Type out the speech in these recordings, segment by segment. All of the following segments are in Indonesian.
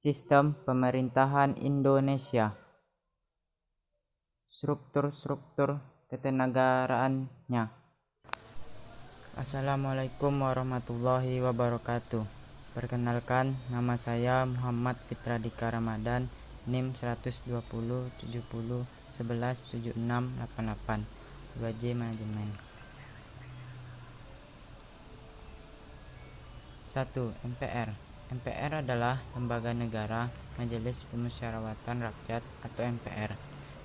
Sistem pemerintahan Indonesia. Struktur ketenagaraannya. Assalamualaikum warahmatullahi wabarakatuh. Perkenalkan, nama saya Muhammad Fitradika Ramadan, NIM 120 70 11 76 88, 2J Manajemen. 1. MPR. MPR adalah lembaga negara, Majelis Pemusyawaratan Rakyat atau MPR.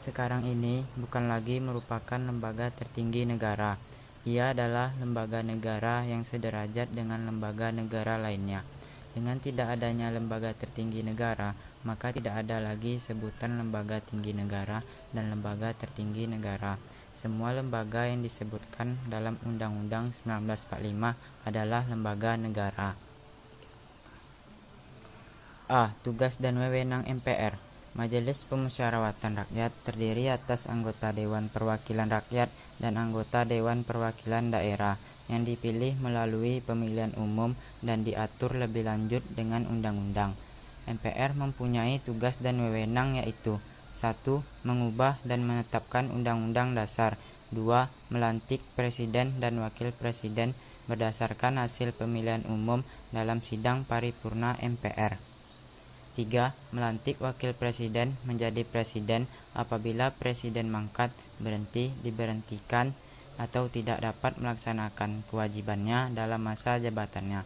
Sekarang ini bukan lagi merupakan lembaga tertinggi negara. Ia adalah lembaga negara yang sederajat dengan lembaga negara lainnya. Dengan tidak adanya lembaga tertinggi negara, maka tidak ada lagi sebutan lembaga tinggi negara dan lembaga tertinggi negara. Semua lembaga yang disebutkan dalam Undang-Undang 1945 adalah lembaga negara. A. Tugas dan wewenang MPR. Majelis Pemusyawaratan Rakyat terdiri atas anggota Dewan Perwakilan Rakyat dan anggota Dewan Perwakilan Daerah yang dipilih melalui pemilihan umum dan diatur lebih lanjut dengan undang-undang. MPR mempunyai tugas dan wewenang yaitu 1. Mengubah dan menetapkan Undang-Undang Dasar. 2. Melantik Presiden dan Wakil Presiden berdasarkan hasil pemilihan umum dalam sidang paripurna MPR. 3. Melantik wakil presiden menjadi presiden apabila presiden mangkat, berhenti, diberhentikan, atau tidak dapat melaksanakan kewajibannya dalam masa jabatannya.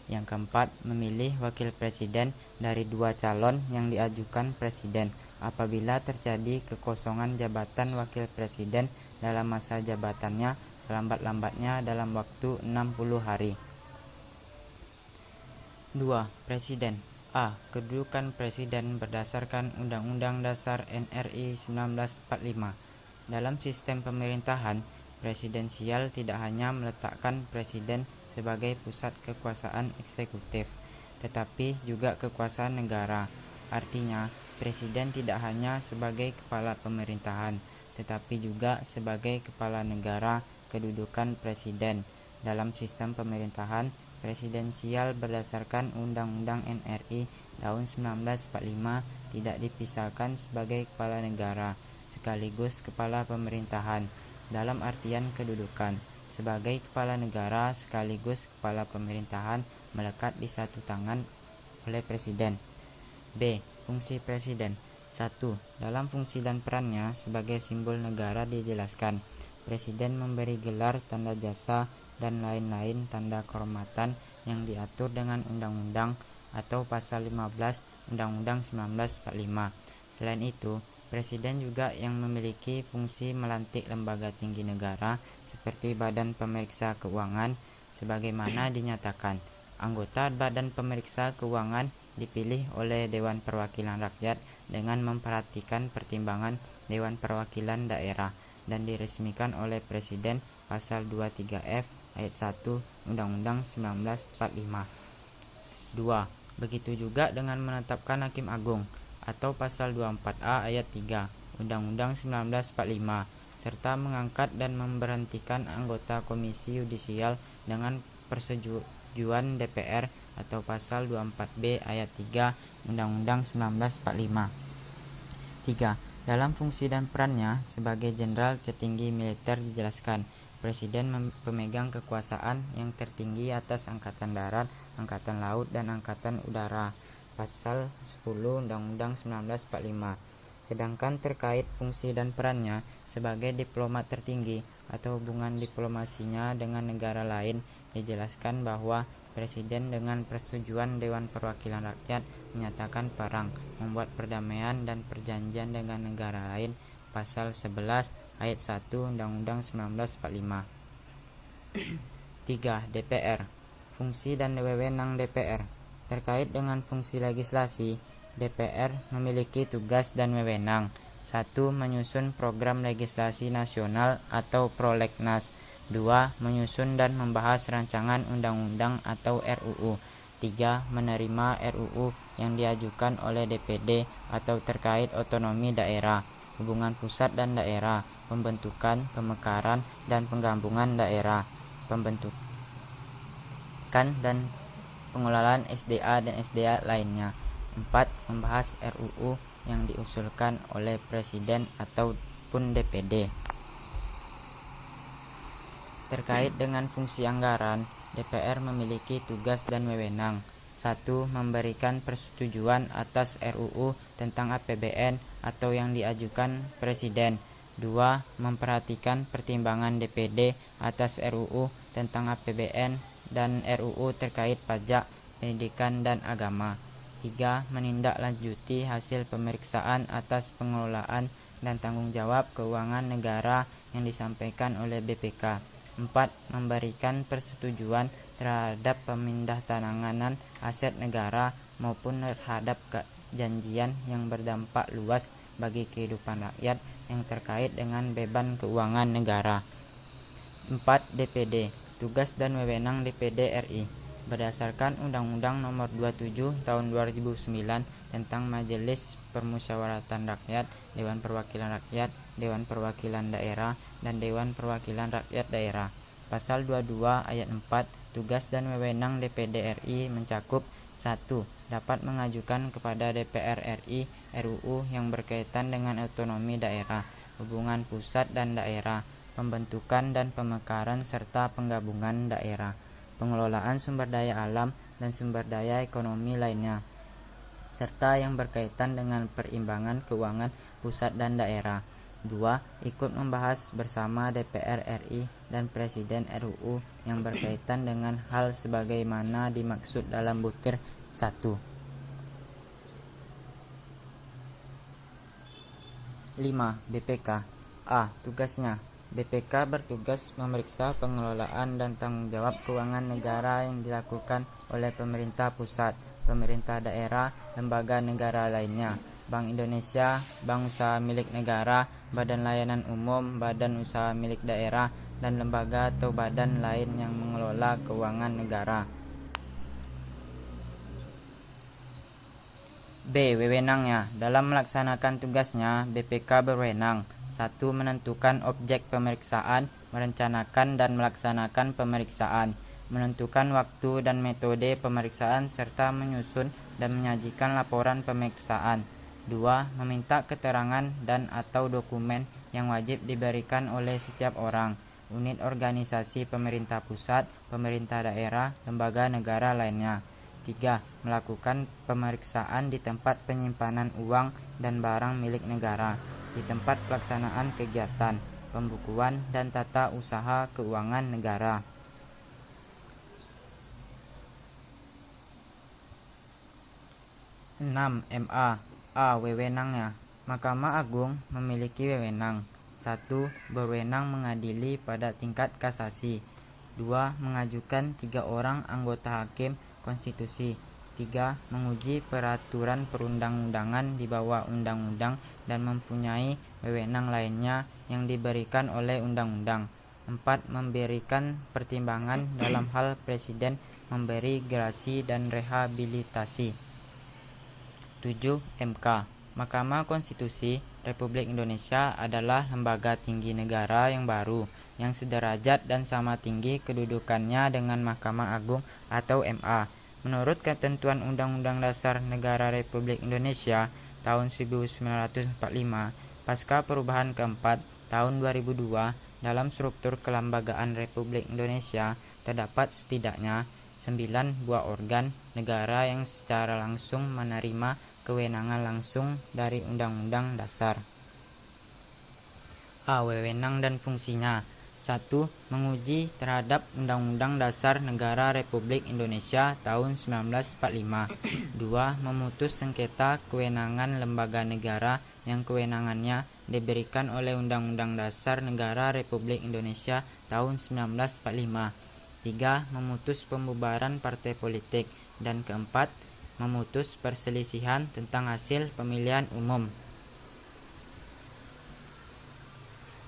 Yang keempat, memilih wakil presiden dari 2 calon yang diajukan presiden apabila terjadi kekosongan jabatan wakil presiden dalam masa jabatannya selambat-lambatnya dalam waktu 60 hari. 2. Presiden. A. Kedudukan Presiden berdasarkan Undang-Undang Dasar NRI 1945. Dalam sistem pemerintahan presidensial tidak hanya meletakkan Presiden sebagai pusat kekuasaan eksekutif, tetapi juga kekuasaan negara. Artinya, Presiden tidak hanya sebagai kepala pemerintahan, tetapi juga sebagai kepala negara. Kedudukan Presiden dalam sistem pemerintahan presidensial berdasarkan Undang-Undang NRI tahun 1945 tidak dipisahkan sebagai kepala negara sekaligus kepala pemerintahan dalam artian kedudukan sebagai kepala negara sekaligus kepala pemerintahan melekat di satu tangan oleh presiden. B. Fungsi presiden. 1. Dalam fungsi dan perannya sebagai simbol negara dijelaskan. Presiden memberi gelar, tanda jasa, dan lain-lain tanda kehormatan yang diatur dengan undang-undang atau pasal 15 Undang-Undang 1945. Selain itu, presiden juga yang memiliki fungsi melantik lembaga tinggi negara seperti Badan Pemeriksa Keuangan sebagaimana dinyatakan. Anggota Badan Pemeriksa Keuangan dipilih oleh Dewan Perwakilan Rakyat dengan memperhatikan pertimbangan Dewan Perwakilan Daerah dan diresmikan oleh Presiden pasal 23F ayat 1 Undang-Undang 1945. 2. Begitu juga dengan menetapkan Hakim Agung atau pasal 24A ayat 3 Undang-Undang 1945 serta mengangkat dan memberhentikan anggota Komisi Yudisial dengan persetujuan DPR atau pasal 24B ayat 3 Undang-Undang 1945. 3. Dalam fungsi dan perannya sebagai jenderal tertinggi militer dijelaskan, Presiden pemegang kekuasaan yang tertinggi atas Angkatan Darat, Angkatan Laut, dan Angkatan Udara. Pasal 10 Undang-Undang 1945. Sedangkan terkait fungsi dan perannya sebagai diplomat tertinggi atau hubungan diplomasinya dengan negara lain dijelaskan bahwa Presiden dengan persetujuan Dewan Perwakilan Rakyat menyatakan perang, membuat perdamaian dan perjanjian dengan negara lain. Pasal 11 ayat 1 Undang-Undang 1945. 3. DPR. Fungsi dan wewenang DPR. Terkait dengan fungsi legislasi, DPR memiliki tugas dan wewenang. 1. Menyusun program legislasi nasional atau prolegnas. 2. Menyusun dan membahas rancangan undang-undang atau RUU. 3. Menerima RUU yang diajukan oleh DPD atau terkait otonomi daerah, hubungan pusat dan daerah, pembentukan, pemekaran, dan penggabungan daerah, pembentukan dan pengelolaan SDA dan SDA lainnya. 4. Membahas RUU yang diusulkan oleh Presiden ataupun DPD. Terkait dengan fungsi anggaran, DPR memiliki tugas dan wewenang. 1. Memberikan persetujuan atas RUU tentang APBN atau yang diajukan Presiden. 2. Memperhatikan pertimbangan DPD atas RUU tentang APBN dan RUU terkait pajak, pendidikan, dan agama. 3. Menindaklanjuti hasil pemeriksaan atas pengelolaan dan tanggung jawab keuangan negara yang disampaikan oleh BPK. 4. Memberikan persetujuan terhadap pemindahtanganan aset negara maupun terhadap janjian yang berdampak luas bagi kehidupan rakyat yang terkait dengan beban keuangan negara. 4. DPD. Tugas dan wewenang DPD RI. Berdasarkan Undang-Undang Nomor 27 Tahun 2009 tentang Majelis Permusyawaratan Rakyat, Dewan Perwakilan Rakyat, Dewan Perwakilan Daerah, dan Dewan Perwakilan Rakyat Daerah. Pasal 22 ayat 4, tugas dan wewenang DPD RI mencakup 1. Dapat mengajukan kepada DPR RI RUU yang berkaitan dengan otonomi daerah, hubungan pusat dan daerah, pembentukan dan pemekaran serta penggabungan daerah, pengelolaan sumber daya alam dan sumber daya ekonomi lainnya, serta yang berkaitan dengan perimbangan keuangan pusat dan daerah. 2. Ikut membahas bersama DPR RI dan Presiden RUU yang berkaitan dengan hal sebagaimana dimaksud dalam butir 1. 5. BPK. A. Tugasnya. BPK bertugas memeriksa pengelolaan dan tanggung jawab keuangan negara yang dilakukan oleh pemerintah pusat, pemerintah daerah, lembaga negara lainnya, Bank Indonesia, bank usaha milik negara, badan layanan umum, badan usaha milik daerah, dan lembaga atau badan lain yang mengelola keuangan negara. B. Wewenangnya. Dalam melaksanakan tugasnya, BPK berwenang 1. Menentukan objek pemeriksaan, merencanakan dan melaksanakan pemeriksaan, menentukan waktu dan metode pemeriksaan serta menyusun dan menyajikan laporan pemeriksaan. 2. Meminta keterangan dan atau dokumen yang wajib diberikan oleh setiap orang, unit organisasi pemerintah pusat, pemerintah daerah, lembaga negara lainnya. 3. Melakukan pemeriksaan di tempat penyimpanan uang dan barang milik negara, di tempat pelaksanaan kegiatan, pembukuan dan tata usaha keuangan negara. 6. MA. A. Wewenangnya. Mahkamah Agung memiliki wewenang 1. Berwenang mengadili pada tingkat kasasi. 2. Mengajukan 3 orang anggota hakim konstitusi. 3. Menguji peraturan perundang-undangan di bawah undang-undang dan mempunyai wewenang lainnya yang diberikan oleh undang-undang. 4. Memberikan pertimbangan dalam hal Presiden memberi gerasi dan rehabilitasi. 7. MK. Mahkamah Konstitusi Republik Indonesia adalah lembaga tinggi negara yang baru, yang sederajat dan sama tinggi kedudukannya dengan Mahkamah Agung atau MA. Menurut ketentuan Undang-Undang Dasar Negara Republik Indonesia tahun 1945, pasca perubahan keempat tahun 2002, dalam struktur kelembagaan Republik Indonesia terdapat setidaknya 9 buah organ negara yang secara langsung menerima kewenangan langsung dari Undang-Undang Dasar. A. Wewenang dan fungsinya. 1. Menguji terhadap Undang-Undang Dasar Negara Republik Indonesia tahun 1945. 2. Memutus sengketa kewenangan lembaga negara yang kewenangannya diberikan oleh Undang-Undang Dasar Negara Republik Indonesia tahun 1945. 3. Memutus pembubaran partai politik. Dan keempat, memutus perselisihan tentang hasil pemilihan umum.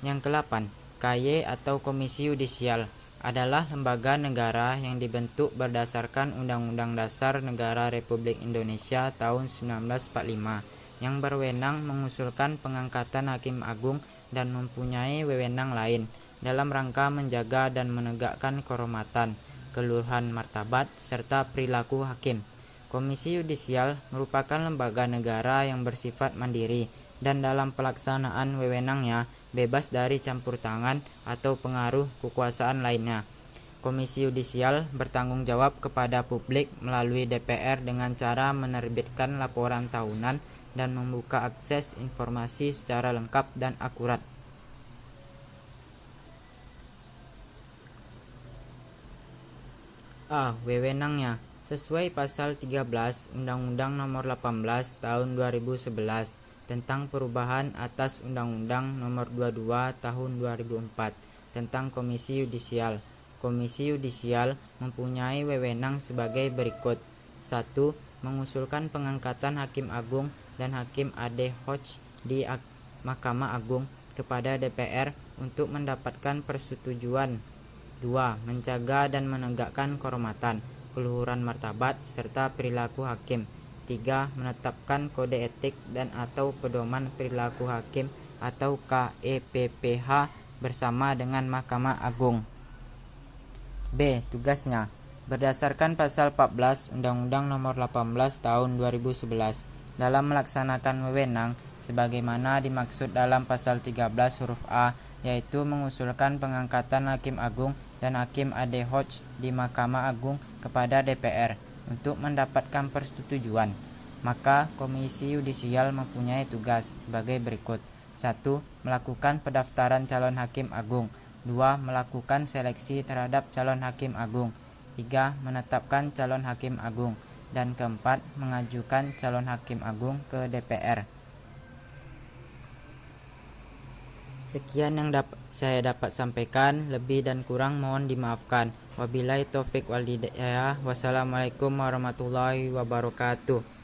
Yang ke-8, KY atau Komisi Yudisial adalah lembaga negara yang dibentuk berdasarkan Undang-Undang Dasar Negara Republik Indonesia tahun 1945 yang berwenang mengusulkan pengangkatan Hakim Agung dan mempunyai wewenang lain dalam rangka menjaga dan menegakkan kehormatan, keluhuran martabat, serta perilaku hakim. Komisi Yudisial merupakan lembaga negara yang bersifat mandiri dan dalam pelaksanaan wewenangnya bebas dari campur tangan atau pengaruh kekuasaan lainnya. Komisi Yudisial bertanggung jawab kepada publik melalui DPR dengan cara menerbitkan laporan tahunan dan membuka akses informasi secara lengkap dan akurat. A. Wewenangnya. Sesuai pasal 13 Undang-Undang Nomor 18 Tahun 2011 tentang perubahan atas Undang-Undang Nomor 22 Tahun 2004 tentang Komisi Yudisial. Komisi Yudisial mempunyai wewenang sebagai berikut. 1. Mengusulkan pengangkatan Hakim Agung dan Hakim ad hoc di Mahkamah Agung kepada DPR untuk mendapatkan persetujuan. 2. Menjaga dan menegakkan kehormatan, keluhuran martabat, serta perilaku hakim. 3. Menetapkan kode etik dan atau pedoman perilaku hakim atau KEPPH bersama dengan Mahkamah Agung. B. Tugasnya. Berdasarkan pasal 14 Undang-Undang Nomor 18 Tahun 2011 dalam melaksanakan wewenang sebagaimana dimaksud dalam pasal 13 huruf A, yaitu mengusulkan pengangkatan Hakim Agung dan Hakim ad hoc di Mahkamah Agung kepada DPR untuk mendapatkan persetujuan, maka Komisi Yudisial mempunyai tugas sebagai berikut. 1. Melakukan pendaftaran calon Hakim Agung. 2. Melakukan seleksi terhadap calon Hakim Agung. 3. Menetapkan calon Hakim Agung. Dan keempat, mengajukan calon Hakim Agung ke DPR. Sekian yang saya dapat sampaikan, lebih dan kurang mohon dimaafkan. Wabillahi taufik wal hidayah. Wassalamualaikum warahmatullahi wabarakatuh.